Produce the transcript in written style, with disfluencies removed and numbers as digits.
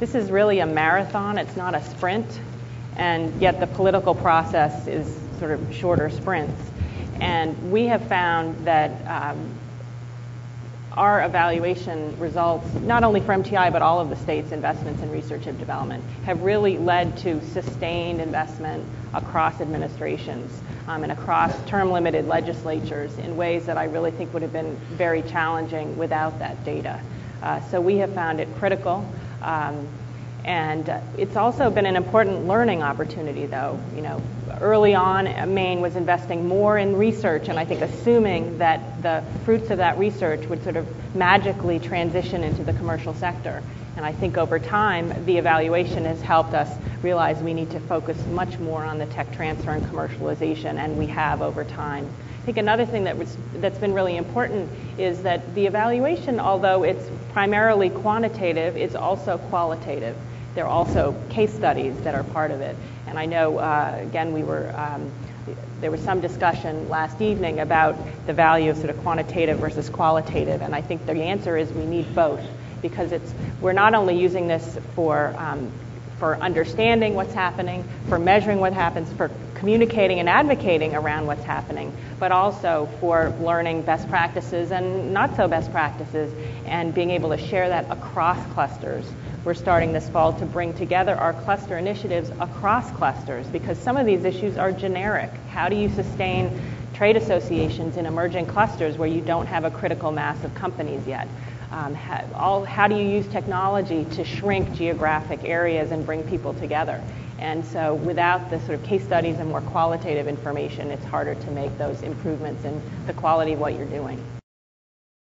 This is really a marathon, it's not a sprint, and yet the political process is sort of shorter sprints. And we have found that our evaluation results, not only for MTI, but all of the state's investments in research and development, have really led to sustained investment across administrations and across term-limited legislatures in ways that I really think would have been very challenging without that data. So we have found it critical. And it's also been an important learning opportunity, though. You know, early on, Maine was investing more in research, and I think assuming that the fruits of that research would sort of magically transition into the commercial sector. And I think over time, the evaluation has helped us realize we need to focus much more on the tech transfer and commercialization, and we have over time. I think another thing that's been really important is that the evaluation, although it's primarily quantitative, it's also qualitative. There are also case studies that are part of it. And I know, again, there was some discussion last evening about the value of sort of quantitative versus qualitative. And I think the answer is we need both, because we're not only using this for understanding what's happening, for measuring what happens, for communicating and advocating around what's happening, but also for learning best practices and not so best practices and being able to share that across clusters. We're starting this fall to bring together our cluster initiatives across clusters, because some of these issues are generic. How do you sustain trade associations in emerging clusters where you don't have a critical mass of companies yet? How do you use technology to shrink geographic areas and bring people together? And so without the sort of case studies and more qualitative information, it's harder to make those improvements in the quality of what you're doing.